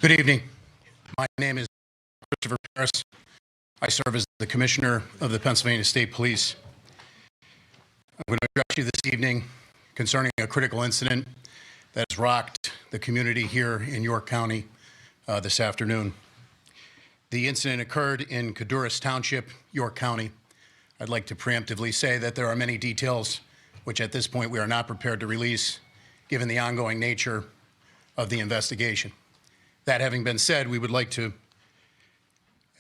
Good evening. My name is Christopher Paris. I serve as the Commissioner of the Pennsylvania State Police. I'm going to address you this evening concerning a critical incident that has rocked the community here in York County this afternoon. The incident occurred in Caduras Township, York County. I'd like to preemptively say that there are many details which at this point we are not prepared to release given the ongoing nature of the investigation. That having been said, we would like to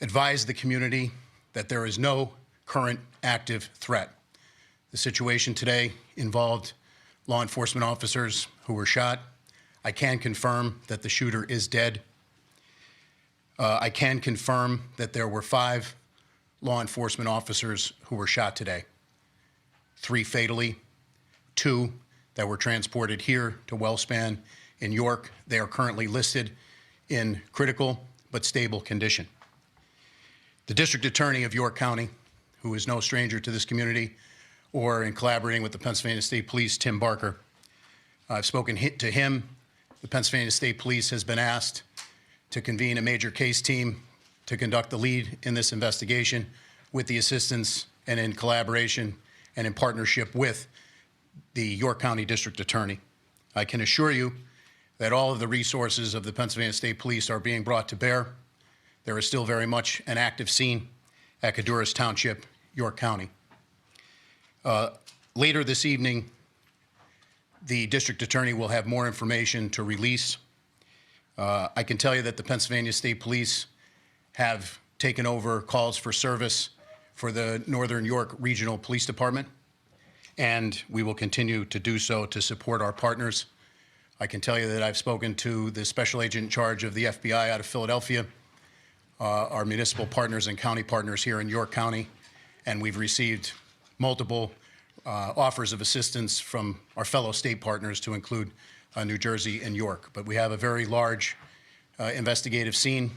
advise the community that there is no current active threat. The situation today involved law enforcement officers who were shot. I can confirm that the shooter is dead. I can confirm that there were 5 law enforcement officers who were shot today. 3 fatally, 2 that were transported here to Wellspan in York. They are currently listed in critical but stable condition. The District Attorney of York County, who is no stranger to this community, or in collaborating with the Pennsylvania State Police, Tim Barker, I've spoken to him. The Pennsylvania State Police has been asked to convene a major case team to conduct the lead in this investigation with the assistance and in collaboration and in partnership with the York County District Attorney. I can assure you that all of the resources of the Pennsylvania State Police are being brought to bear. There is still very much an active scene at Caduras Township, York County. Later this evening, the District Attorney will have more information to release. I can tell you that the Pennsylvania State Police have taken over calls for service for the Northern York Regional Police Department, and we will continue to do so to support our partners. I can tell you that I've spoken to the special agent in charge of the FBI out of Philadelphia, our municipal partners and county partners here in York County, and we've received multiple offers of assistance from our fellow state partners to include New Jersey and York. But we have a very large investigative scene.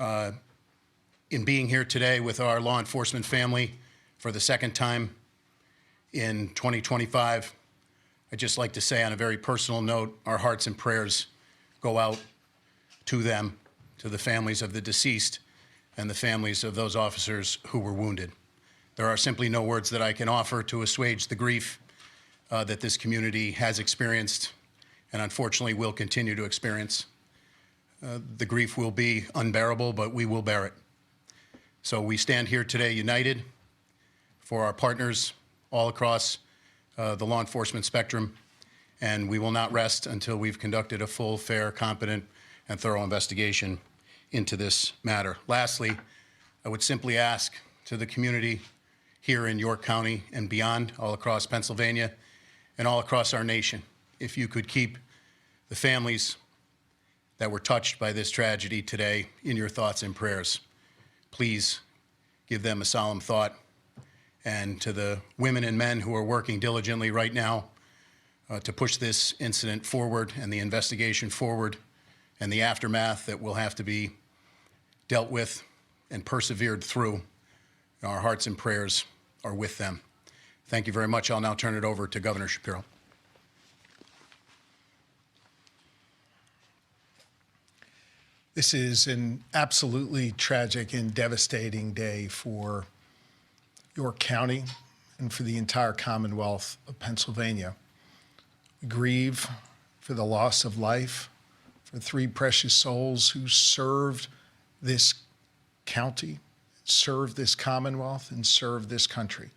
In being here today with our law enforcement family for the second time in 2025, I'd just like to say on a very personal note, our hearts and prayers go out to them, to the families of the deceased and the families of those officers who were wounded. There are simply no words that I can offer to assuage the grief that this community has experienced and unfortunately will continue to experience. The grief will be unbearable, but we will bear it. So we stand here today united for our partners all across the law enforcement spectrum, and we will not rest until we've conducted a full, fair, competent, and thorough investigation into this matter. Lastly, I would simply ask to the community here in York County and beyond, all across Pennsylvania and all across our nation, if you could keep the families that were touched by this tragedy today in your thoughts and prayers. Please give them a solemn thought. And to the women and men who are working diligently right now to push this incident forward and the investigation forward and the aftermath that will have to be dealt with and persevered through, our hearts and prayers are with them. Thank you very much. I'll now turn it over to Governor Shapiro. This is an absolutely tragic and devastating day for York County and for the entire Commonwealth of Pennsylvania. We grieve for the loss of life, for 3 precious souls who served this county, served this Commonwealth, and served this country.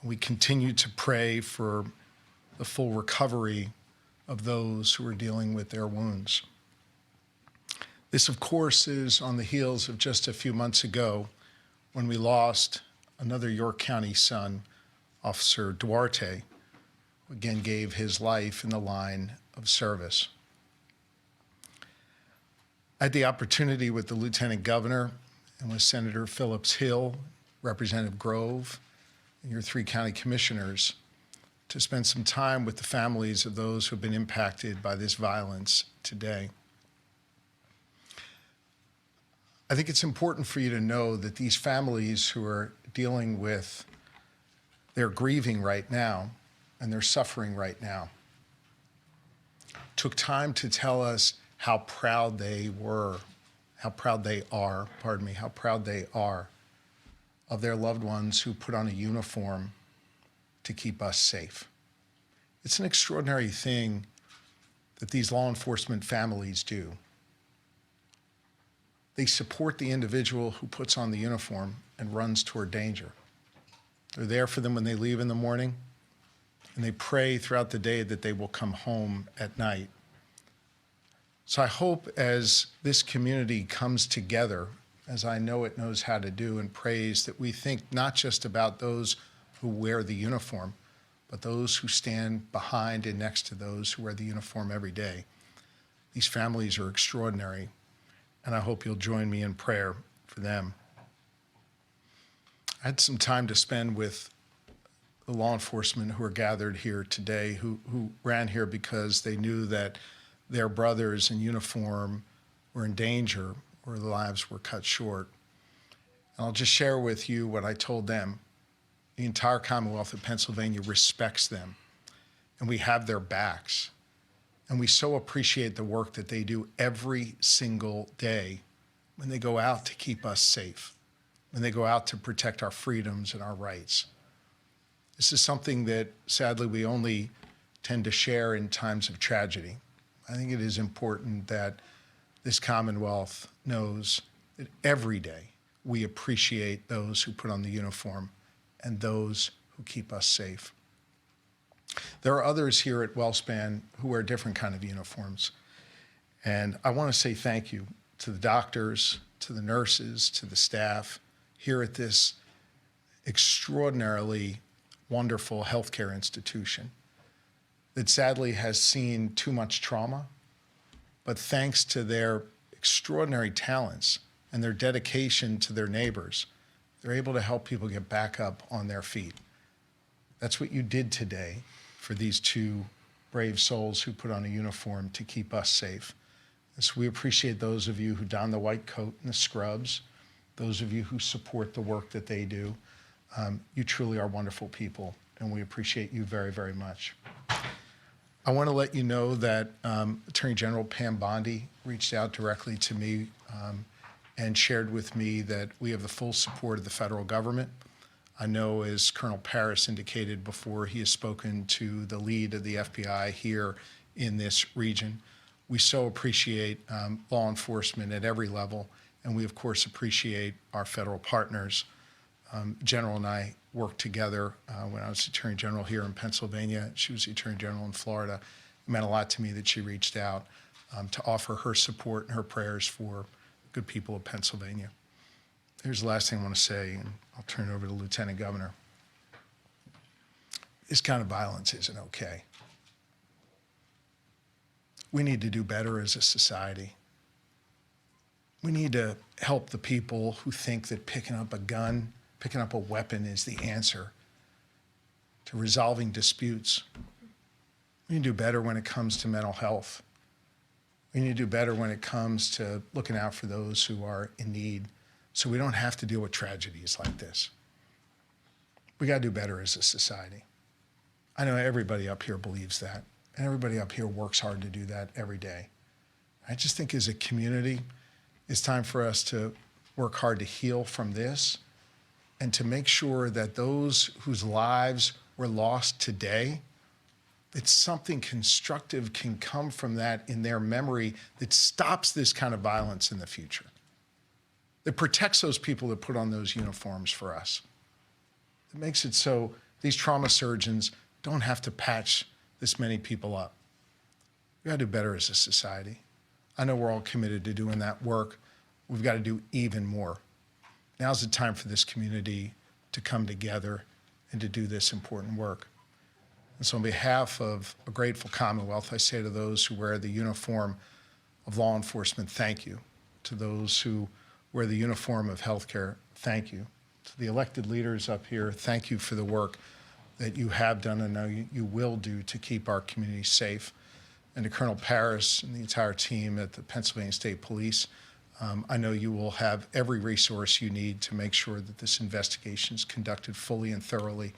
And we continue to pray for the full recovery of those who are dealing with their wounds. This, of course, is on the heels of just a few months ago when we lost another York County son, Officer Duarte, who again gave his life in the line of service. I had the opportunity with the Lieutenant Governor and with Senator Phillips Hill, Representative Grove, and your 3 county commissioners to spend some time with the families of those who have been impacted by this violence today. I think it's important for you to know that these families who are dealing with, they're grieving right now and they're suffering right now, took time to tell us how proud they were, how proud they are, pardon me, how proud they are of their loved ones who put on a uniform to keep us safe. It's an extraordinary thing that these law enforcement families do. They support the individual who puts on the uniform and runs toward danger. They're there for them when they leave in the morning, and they pray throughout the day that they will come home at night. So I hope as this community comes together, as I know it knows how to do, and prays, that we think not just about those who wear the uniform, but those who stand behind and next to those who wear the uniform every day. These families are extraordinary, and I hope you'll join me in prayer for them. I had some time to spend with the law enforcement who are gathered here today, who ran here because they knew that their brothers in uniform were in danger or their lives were cut short. And I'll just share with you what I told them. The entire Commonwealth of Pennsylvania respects them, and we have their backs. And we so appreciate the work that they do every single day when they go out to keep us safe, when they go out to protect our freedoms and our rights. This is something that, sadly, we only tend to share in times of tragedy. I think it is important that this Commonwealth knows that every day we appreciate those who put on the uniform and those who keep us safe. There are others here at WellSpan who wear different kind of uniforms. And I want to say thank you to the doctors, to the nurses, to the staff here at this extraordinarily wonderful healthcare institution that sadly has seen too much trauma, but thanks to their extraordinary talents and their dedication to their neighbors, they're able to help people get back up on their feet. That's what you did today for these two brave souls who put on a uniform to keep us safe. And so we appreciate those of you who don the white coat and the scrubs, those of you who support the work that they do. You truly are wonderful people, and we appreciate you very, very much. I want to let you know that Attorney General Pam Bondi reached out directly to me and shared with me that we have the full support of the federal government. I know, as Colonel Paris indicated before, he has spoken to the lead of the FBI here in this region. We so appreciate law enforcement at every level, and we, of course, appreciate our federal partners. General and I worked together when I was Attorney General here in Pennsylvania. She was the Attorney General in Florida. It meant a lot to me that she reached out to offer her support and her prayers for good people of Pennsylvania. Here's the last thing I want to say, and I'll turn it over to the Lieutenant Governor. This kind of violence isn't okay. We need to do better as a society. We need to help the people who think that picking up a gun, picking up a weapon is the answer to resolving disputes. We need to do better when it comes to mental health. We need to do better when it comes to looking out for those who are in need so we don't have to deal with tragedies like this. We got to do better as a society. I know everybody up here believes that, and everybody up here works hard to do that every day. I just think as a community, it's time for us to work hard to heal from this and to make sure that those whose lives were lost today, that something constructive can come from that in their memory that stops this kind of violence in the future, that protects those people that put on those uniforms for us. It makes it so these trauma surgeons don't have to patch this many people up. We gotta do better as a society. I know we're all committed to doing that work. We've got to do even more. Now's the time for this community to come together and to do this important work. And so on behalf of a grateful Commonwealth, I say to those who wear the uniform of law enforcement, thank you. To those who wear the uniform of healthcare, thank you. To the elected leaders up here, thank you for the work that you have done and know you will do to keep our community safe. And to Colonel Paris and the entire team at the Pennsylvania State Police, I know you will have every resource you need to make sure that this investigation is conducted fully and thoroughly,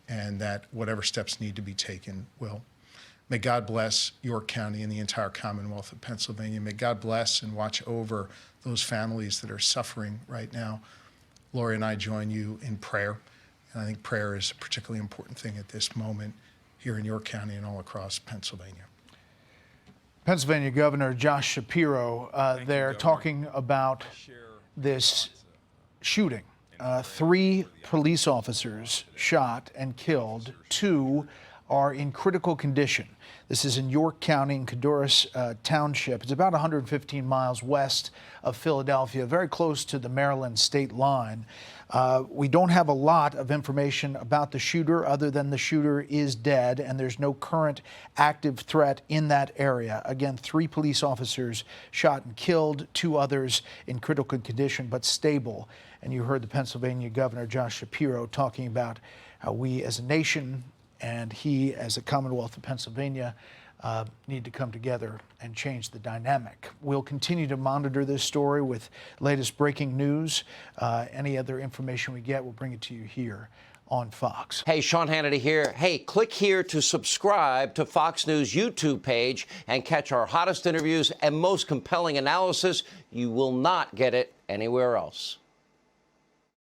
and that whatever steps need to be taken will. May God bless York County and the entire Commonwealth of Pennsylvania. May God bless and watch over those families that are suffering right now. Lori and I join you in prayer, and I think prayer is a particularly important thing at this moment here in York County and all across Pennsylvania. Pennsylvania Governor Josh Shapiro there talking about this shooting. 3 police officers shot and killed. 2 are in critical condition. This is in York County in Codorus Township. It's about 115 miles west of Philadelphia, very close to the Maryland state line. We don't have a lot of information about the shooter other than the shooter is dead and there's no current active threat in that area. Again, 3 police officers shot and killed, 2 others in critical condition but stable. And you heard the Pennsylvania Governor Josh Shapiro talking about how we as a nation and he as a Commonwealth of Pennsylvania need to come together and change the dynamic. We'll continue to monitor this story with latest breaking news. Any other information we get, we'll bring it to you here on Fox. Hey, Sean Hannity here. Hey, click here to subscribe to Fox News YouTube page and catch our hottest interviews and most compelling analysis. You will not get it anywhere else.